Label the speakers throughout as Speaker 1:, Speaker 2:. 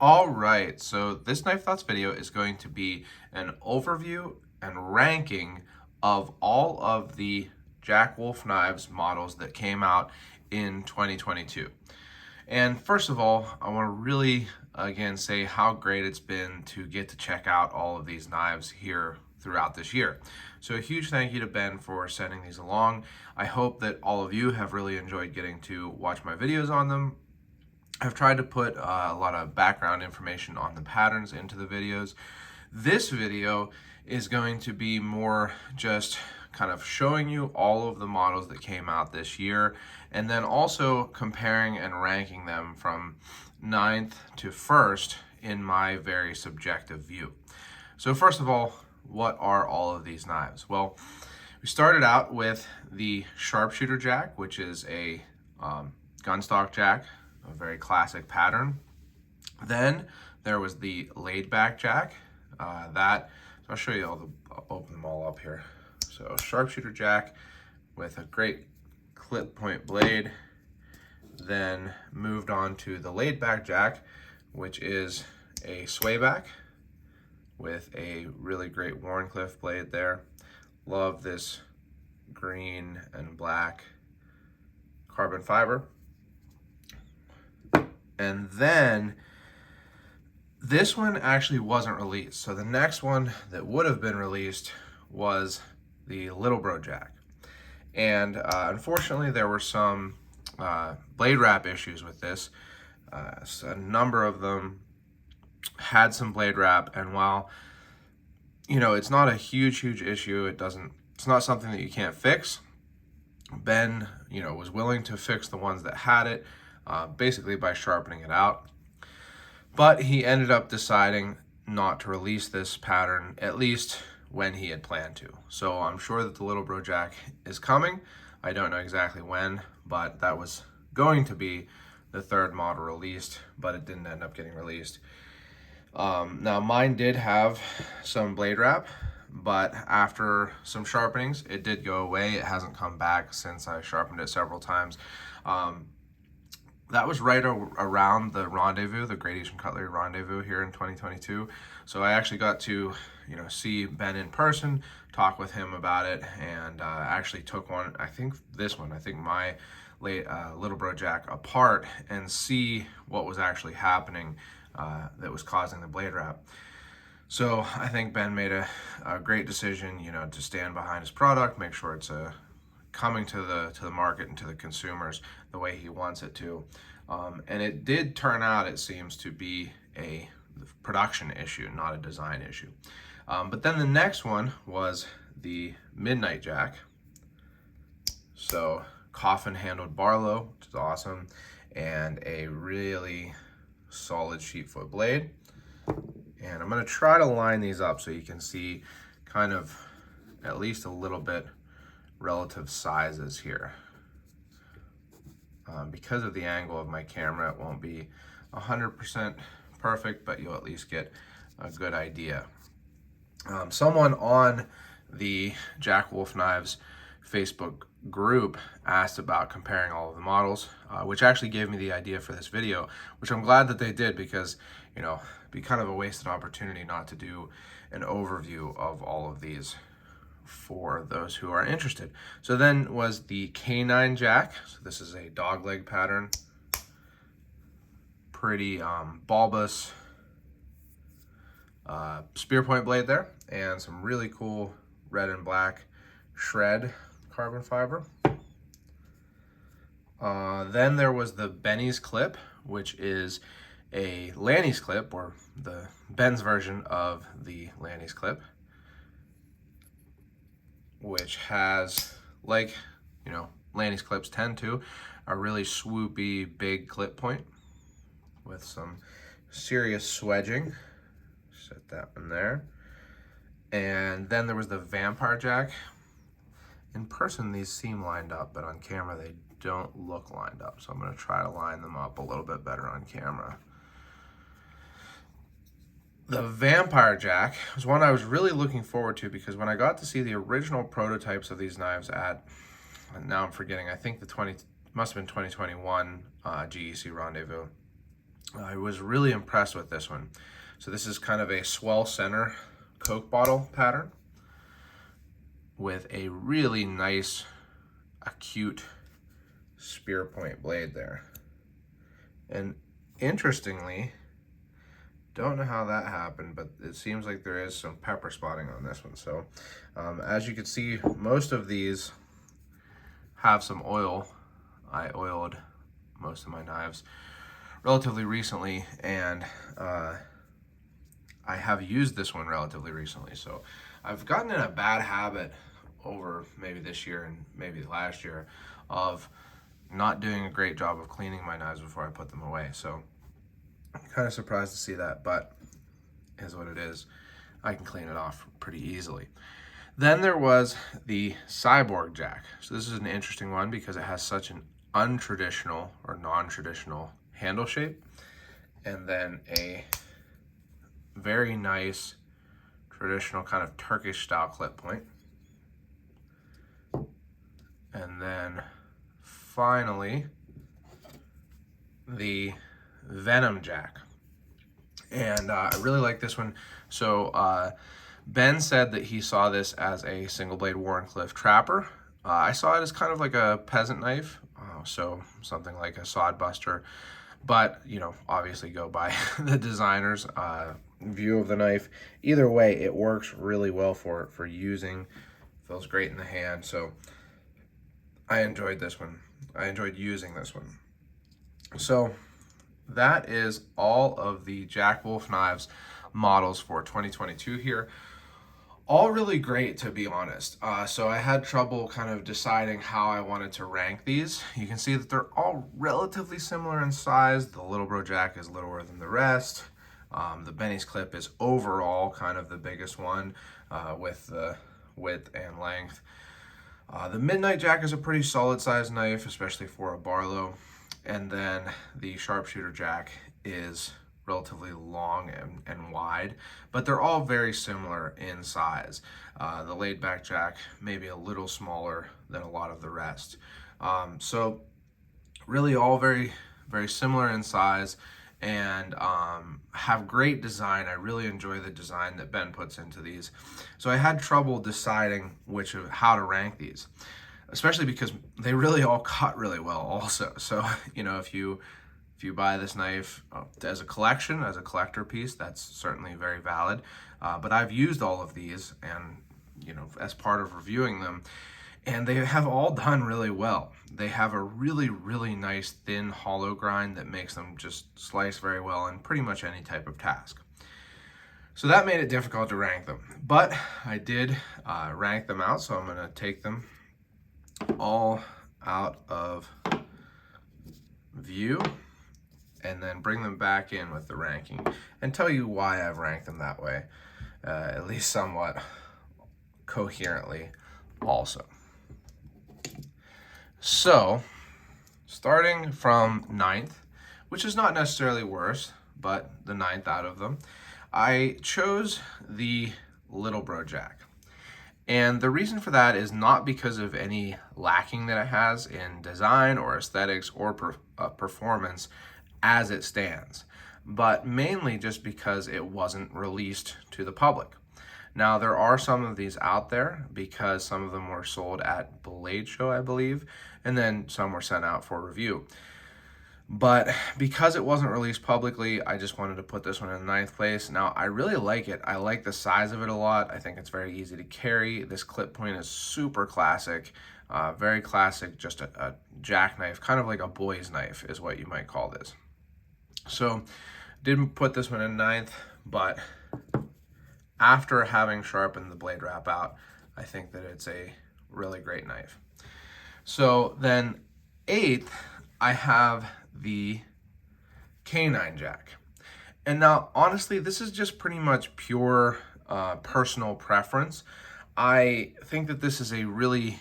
Speaker 1: All right, so this Knife Thoughts video is going to be an overview and ranking of all of the Jack Wolf knives models that came out in 2022. And first of all, I want to really, again, say how great it's been to get to check out all of these knives here throughout this year. So a huge thank you to Ben for sending these along. I hope that all of you have really enjoyed getting to watch my videos on them. I've tried to put a lot of background information on the patterns into the videos. This video is going to be more just kind of showing you all of the models that came out this year, and then also comparing and ranking them from 9th to 1st in my very subjective view. So first of all, what are all of these knives? Well, we started out with the Sharpshooter Jack, which is a gunstock jack, a very classic pattern. Then there was the laid back jack. So I'll show you I'll open them all up here. So Sharpshooter Jack with a great clip point blade. Then moved on to the laid back jack, which is a swayback with a really great Wharncliffe blade there. Love this green and black carbon fiber. And then this one actually wasn't released. So the next one that would have been released was the Little Bro Jack. And unfortunately, there were some blade wrap issues with this. So a number of them had some blade wrap, and while it's not a huge issue, it's not something that you can't fix. Ben was willing to fix the ones that had it, basically by sharpening it out. But he ended up deciding not to release this pattern, at least when he had planned to. So I'm sure that the Little Bro Jack is coming. I don't know exactly when, but that was going to be the 3rd model released, but it didn't end up getting released. Now mine did have some blade wrap, but after some sharpenings, it did go away. It hasn't come back since I sharpened it several times. That was right around the rendezvous, the Great Eastern Cutlery Rendezvous here in 2022. So I actually got to, see Ben in person, talk with him about it, and actually took my Little Bro Jack apart and see what was actually happening that was causing the blade wrap. So I think Ben made a great decision, to stand behind his product, make sure it's coming to the market and to the consumers the way he wants it to. And it did turn out, it seems, to be a production issue, not a design issue. But then the next one was the Midnight Jack. So coffin handled Barlow, which is awesome, and a really solid sheepfoot blade. And I'm going to try to line these up so you can see kind of at least a little bit relative sizes here. Because of the angle of my camera, it won't be 100% perfect, but you'll at least get a good idea. Someone on the Jack Wolf Knives Facebook group asked about comparing all of the models, which actually gave me the idea for this video, which I'm glad that they did, because it'd be kind of a wasted opportunity not to do an overview of all of these for those who are interested. So then was the Canine Jack. So this is a dog leg pattern, pretty bulbous spear point blade there, and some really cool red and black shred carbon fiber. Then there was the Benny's clip, which is a Lanny's clip, or the Ben's version of the Lanny's clip, which has, like Lanny's clips tend to, a really swoopy big clip point with some serious swedging. Set that one there. And then there was the Vampire Jack. In person, these seem lined up, but on camera, they don't look lined up. So I'm going to try to line them up a little bit better on camera. The Vampire Jack was one I was really looking forward to, because when I got to see the original prototypes of these knives at, now I'm forgetting, I think must have been 2021 GEC Rendezvous, I was really impressed with this one. So this is kind of a swell center Coke bottle pattern with a really nice acute spear point blade there. And interestingly, don't know how that happened, but it seems like there is some pepper spotting on this one. So as you can see, most of these have some oil. I oiled most of my knives relatively recently, and I have used this one relatively recently. So I've gotten in a bad habit over maybe this year and maybe last year of not doing a great job of cleaning my knives before I put them away. So I'm kind of surprised to see that, but it is what it is. I can clean it off pretty easily. Then there was the Cyborg Jack. So this is an interesting one because it has such an untraditional or non-traditional handle shape, and then a very nice traditional kind of Turkish style clip point. And then finally the Venom Jack. And I really like this one. So Ben said that he saw this as a single blade Warncliffe trapper. I saw it as kind of like a peasant knife, so something like a sod buster. But, you know, obviously go by the designer's view of the knife. Either way, it works really well for using. Feels great in the hand. So I enjoyed this one. I enjoyed using this one. So that is all of the Jack Wolf knives models for 2022 here. All really great, to be honest. So I had trouble kind of deciding how I wanted to rank these. You can see that they're all relatively similar in size. The Little Bro Jack is littler than the rest. The Benny's Clip is overall kind of the biggest one with the width and length. The Midnight Jack is a pretty solid sized knife, especially for a Barlow. And then the Sharpshooter Jack is relatively long and wide, but they're all very similar in size. The Laid Back Jack maybe a little smaller than a lot of the rest. So really all very, very similar in size and have great design. I really enjoy the design that Ben puts into these. So I had trouble deciding how to rank these, especially because they really all cut really well also. So, you know, if you buy this knife as a collection, as a collector piece, that's certainly very valid. But I've used all of these and, you know, as part of reviewing them, and they have all done really well. They have a really, really nice thin hollow grind that makes them just slice very well in pretty much any type of task. So that made it difficult to rank them, but I did rank them out. So I'm gonna take them all out of view and then bring them back in with the ranking and tell you why I've ranked them that way, at least somewhat coherently also. So starting from 9th, which is not necessarily worse, but the 9th out of them, I chose the Little Bro Jack. And the reason for that is not because of any lacking that it has in design or aesthetics or performance as it stands, but mainly just because it wasn't released to the public. Now, there are some of these out there because some of them were sold at Blade Show, I believe, and then some were sent out for review. But because it wasn't released publicly, I just wanted to put this one in 9th place. Now, I really like it. I like the size of it a lot. I think it's very easy to carry. This clip point is super classic, very classic, just a jackknife, kind of like a boy's knife is what you might call this. So, didn't put this one in 9th, but after having sharpened the blade wrap out, I think that it's a really great knife. So then 8th, I have the K9 Jack. And now, honestly, this is just pretty much pure personal preference. I think that this is a really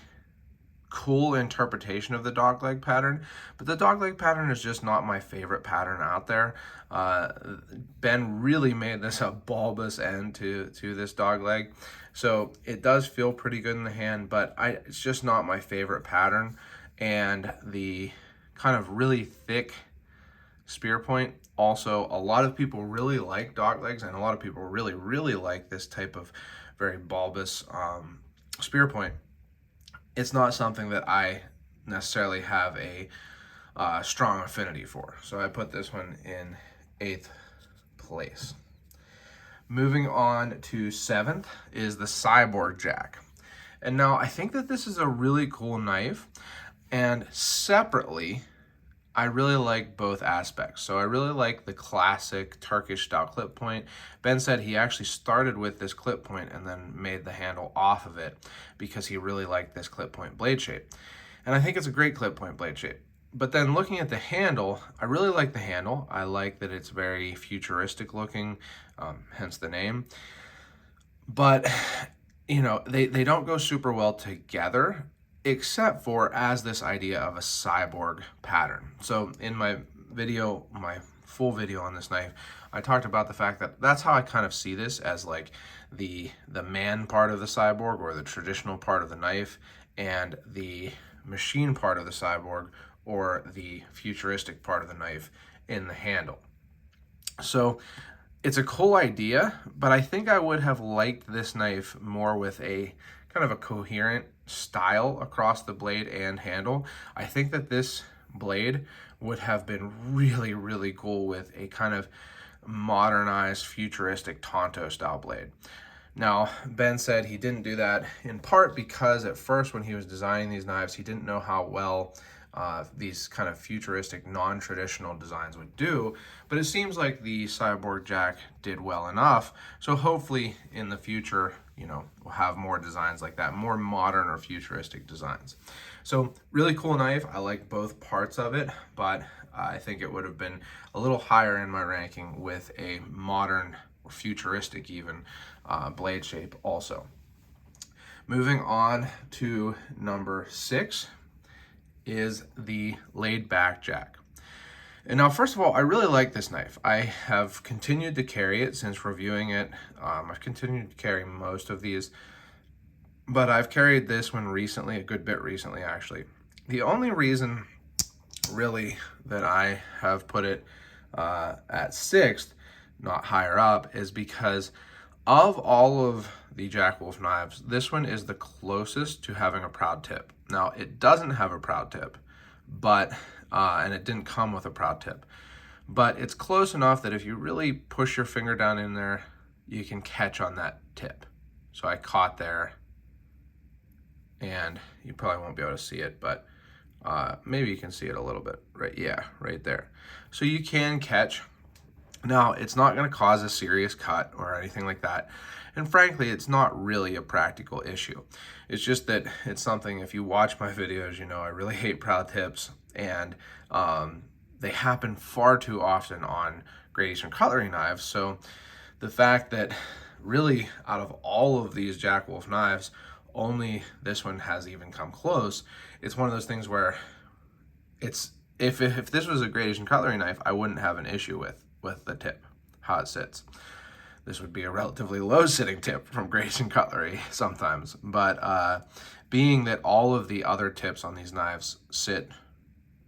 Speaker 1: cool interpretation of the dogleg pattern, but the dogleg pattern is just not my favorite pattern out there. Ben really made this a bulbous end to this dogleg, so it does feel pretty good in the hand, but it's just not my favorite pattern. And the kind of really thick spear point. Also, a lot of people really like dog legs, and a lot of people really like this type of very bulbous spear point. It's not something that I necessarily have a strong affinity for. So I put this one in 8th place. Moving on to 7th is the Cyborg Jack. And now I think that this is a really cool knife, and separately, I really like both aspects. So I really like the classic Turkish style clip point. Ben said he actually started with this clip point and then made the handle off of it because he really liked this clip point blade shape. And I think it's a great clip point blade shape. But then looking at the handle, I really like the handle. I like that it's very futuristic looking, hence the name. But, you know, they don't go super well together, except for as this idea of a cyborg pattern. So in my video, my full video on this knife, I talked about the fact that that's how I kind of see this, as like the man part of the cyborg, or the traditional part of the knife, and the machine part of the cyborg, or the futuristic part of the knife in the handle. So it's a cool idea, but I think I would have liked this knife more with a kind of a coherent style across the blade and handle. I think that this blade would have been really cool with a kind of modernized futuristic Tonto style blade. Now, Ben said he didn't do that in part because at first when he was designing these knives, he didn't know how well these kind of futuristic, non-traditional designs would do, but it seems like the Cyborg Jack did well enough. So hopefully in the future, you know, we'll have more designs like that, more modern or futuristic designs. So really cool knife. I like both parts of it, but I think it would have been a little higher in my ranking with a modern or futuristic even blade shape also. Moving on to number 6 is the laid back Jack. And now, first of all, I really like this knife. I have continued to carry it since reviewing it. I've continued to carry most of these, but I've carried this one recently, a good bit recently actually. The only reason really that I have put it at 6th, not higher up, is because of all of the Jack Wolf knives, this one is the closest to having a proud tip. Now, it doesn't have a proud tip, but and it didn't come with a proud tip, but it's close enough that if you really push your finger down in there, you can catch on that tip. So I caught there, and you probably won't be able to see it, but maybe you can see it a little bit, right? Yeah, right there. So you can catch. Now, it's not going to cause a serious cut or anything like that. And frankly, it's not really a practical issue. It's just that it's something, if you watch my videos, you know I really hate proud tips, and they happen far too often on Great Eastern cutlery knives. So the fact that really out of all of these Jack Wolf knives, only this one has even come close, it's one of those things where it's, if this was a Great Eastern cutlery knife, I wouldn't have an issue with the tip, how it sits. This would be a relatively low sitting tip from Great Eastern cutlery sometimes, but being that all of the other tips on these knives sit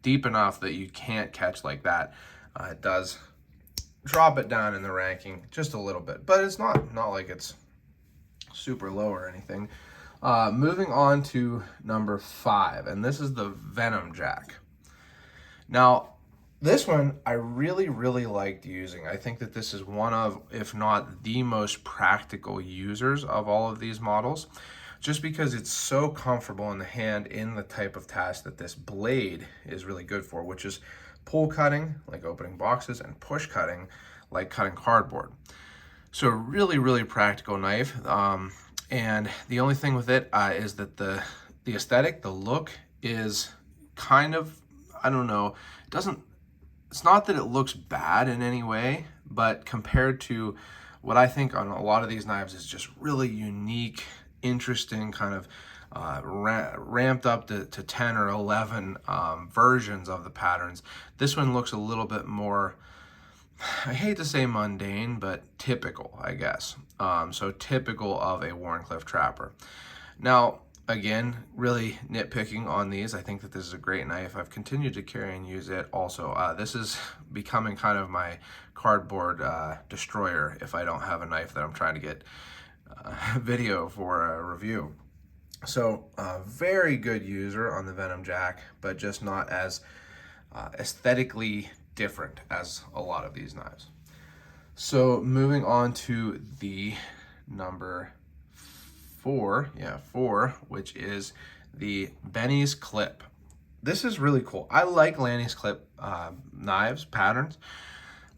Speaker 1: deep enough that you can't catch like that, it does drop it down in the ranking just a little bit, but it's not like it's super low or anything. Moving on to number 5, and this is the Venom Jack. Now, this one I really liked using. I think that this is one of, if not the most practical users of all of these models, just because it's so comfortable in the hand in the type of task that this blade is really good for, which is pull cutting, like opening boxes, and push cutting, like cutting cardboard. So a really practical knife. And the only thing with it is that the aesthetic, the look is kind of, I don't know, it's not that it looks bad in any way, but compared to what I think on a lot of these knives is just really unique, interesting, kind of ramped up to 10 or 11 versions of the patterns, this one looks a little bit more, I hate to say mundane, but typical, I guess. So typical of a Wharncliffe trapper. Now, again, really nitpicking on these. I think that this is a great knife. I've continued to carry and use it also. This is becoming kind of my cardboard destroyer if I don't have a knife that I'm trying to get video for a review. So very good user on the Venom Jack, but just not as aesthetically different as a lot of these knives. So moving on to the number four, which is the Benny's Clip. This is really cool. I like Lanny's Clip knives, patterns,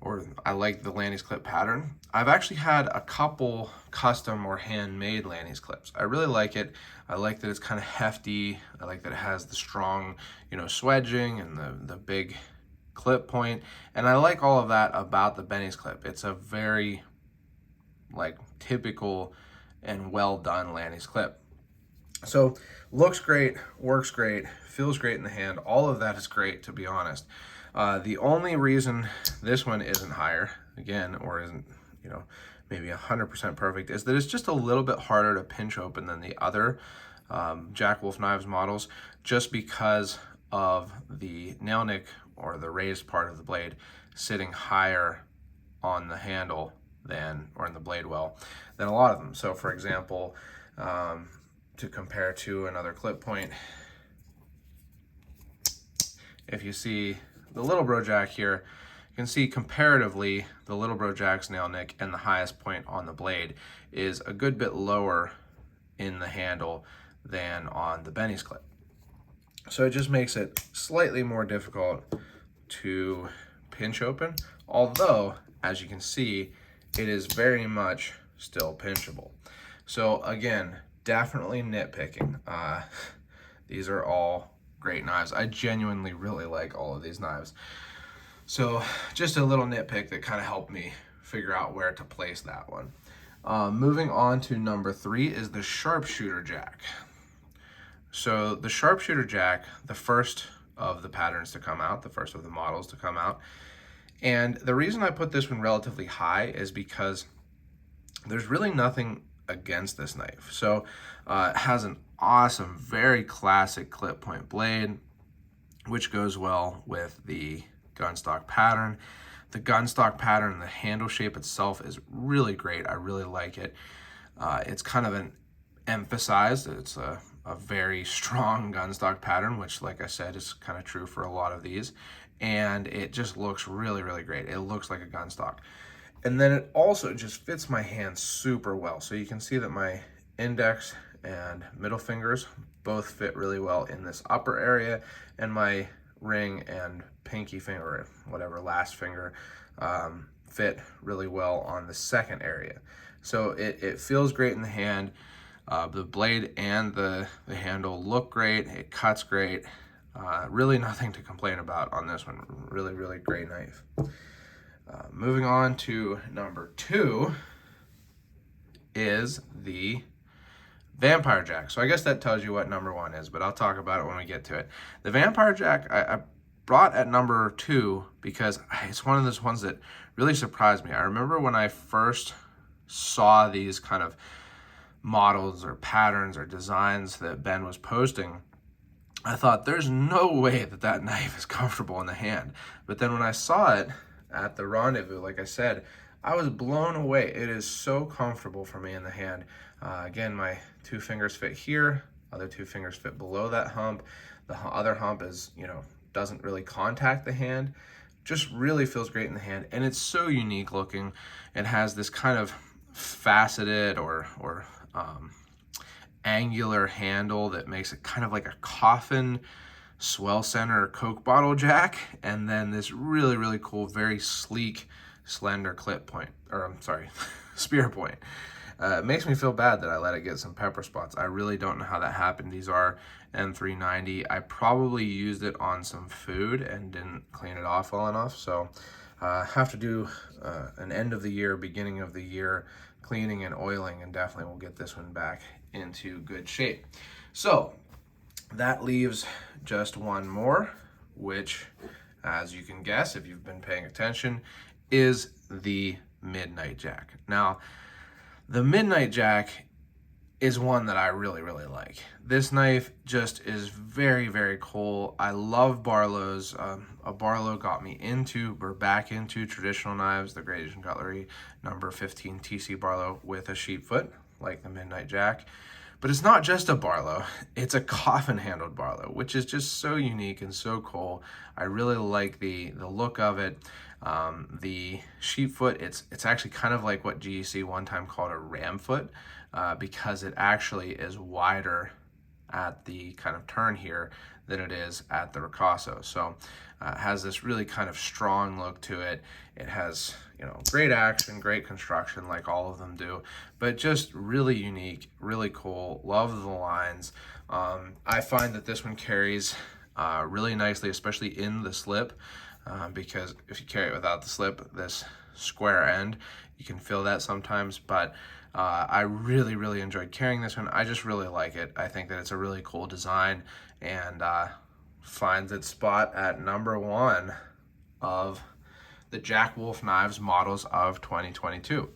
Speaker 1: or I like the Lanny's Clip pattern. I've actually had a couple custom or handmade Lanny's Clips. I really like it. I like that it's kind of hefty. I like that it has the strong, swedging and the big clip point. And I like all of that about the Benny's Clip. It's a very typical and well done Lanny's Clip. So looks great, works great, feels great in the hand. All of that is great, to be honest. The only reason this one isn't higher, again, or isn't, maybe 100% perfect, is that it's just a little bit harder to pinch open than the other Jack Wolf Knives models, just because of the nail nick or the raised part of the blade sitting higher on the handle than, or in the blade well, than a lot of them. So for example, to compare to another clip point, if you see the Little Bro Jack here, you can see comparatively the Little Bro Jack's nail nick and the highest point on the blade is a good bit lower in the handle than on the Benny's Clip. So it just makes it slightly more difficult to pinch open, although, as you can see, it is very much still pinchable. So again, definitely nitpicking. These are all great knives. I genuinely really like all of these knives. So just a little nitpick that kind of helped me figure out where to place that one. Moving on to number 3 is the Sharpshooter Jack. So the Sharpshooter Jack, the first of the patterns to come out, the first of the models to come out. And the reason I put this one relatively high is because there's really nothing against this knife. So it has an awesome, very classic clip point blade, which goes well with the gunstock pattern. The gunstock pattern, the handle shape itself is really great. I really like it. It's kind of an emphasized, it's a very strong gunstock pattern, which, like I said, is kind of true for a lot of these. And it just looks really, really great. It looks like a gunstock. And then it also just fits my hand super well. So you can see that my index and middle fingers both fit really well in this upper area, and my ring and pinky finger, whatever, last finger, fit really well on the second area. So it feels great in the hand. The blade and the handle look great. It cuts great. Really nothing to complain about on this one. Really, really great knife. Moving on to number 2 is the Vampire Jack. So I guess that tells you what number 1 is, but I'll talk about it when we get to it. The Vampire Jack I brought at number 2 because it's one of those ones that really surprised me. I remember when I first saw these kind of models or patterns or designs that Ben was posting, I thought there's no way that that knife is comfortable in the hand. But then when I saw it at the rendezvous, like I said, I was blown away. It is so comfortable for me in the hand. Again, my 2 fingers fit here, other 2 fingers fit below that hump. The other hump is, doesn't really contact the hand. Just really feels great in the hand, and it's so unique looking. It has this kind of faceted or angular handle that makes it kind of like a coffin swell center Coke bottle jack, and then this really, really cool, very sleek, slender clip point, or I'm sorry, spear point. It makes me feel bad that I let it get some pepper spots. I really don't know how that happened. These are M390. I probably used it on some food and didn't clean it off well enough, so have to do an end of the year, beginning of the year cleaning and oiling, and definitely we'll get this one back into good shape. So that leaves just one more, which, as you can guess if you've been paying attention, is the Midnight Jack. Now, the Midnight Jack is one that I really, really like. This knife just is very, very cool. I love Barlow's. A Barlow got me into, or back into, traditional knives, the Great Asian Cutlery number 15 TC Barlow with a sheep foot, like the Midnight Jack. But it's not just a Barlow, it's a coffin-handled Barlow, which is just so unique and so cool. I really like the look of it. The sheep foot, it's actually kind of like what GEC one time called a ram foot, because it actually is wider at the kind of turn here than it is at the Ricasso. So it has this really kind of strong look to it. It has, you know, great action, great construction like all of them do, but just really unique, really cool. Love the lines. I find that this one carries really nicely, especially in the slip, because if you carry it without the slip, this square end, you can feel that sometimes, but I really, really enjoyed carrying this one. I just really like it. I think that it's a really cool design, and finds its spot at number 1 of the Jack Wolf Knives models of 2022.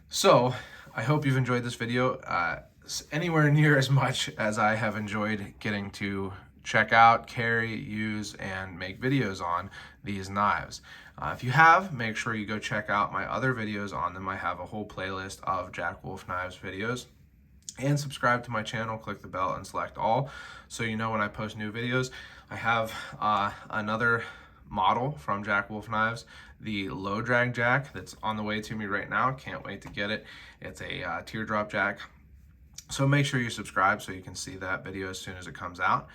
Speaker 1: So I hope you've enjoyed this video anywhere near as much as I have enjoyed getting to check out, carry, use, and make videos on these knives. If you have, make sure you go check out my other videos on them. I have a whole playlist of Jack Wolf Knives videos. And subscribe to my channel, click the bell and select all so you know when I post new videos. I have another model from Jack Wolf Knives, the low drag jack, that's on the way to me right now. Can't wait to get it. It's a teardrop jack. So make sure you subscribe so you can see that video as soon as it comes out.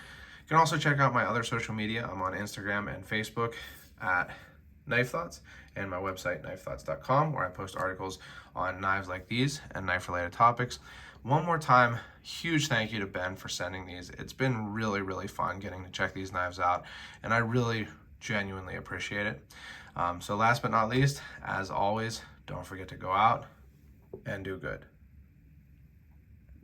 Speaker 1: You can also check out my other social media. I'm on Instagram and Facebook at Knife Thoughts, and my website, knifethoughts.com, where I post articles on knives like these and knife-related topics. One more time, huge thank you to Ben for sending these. It's been really, really fun getting to check these knives out, and I really genuinely appreciate it. So last but not least, as always, don't forget to go out and do good.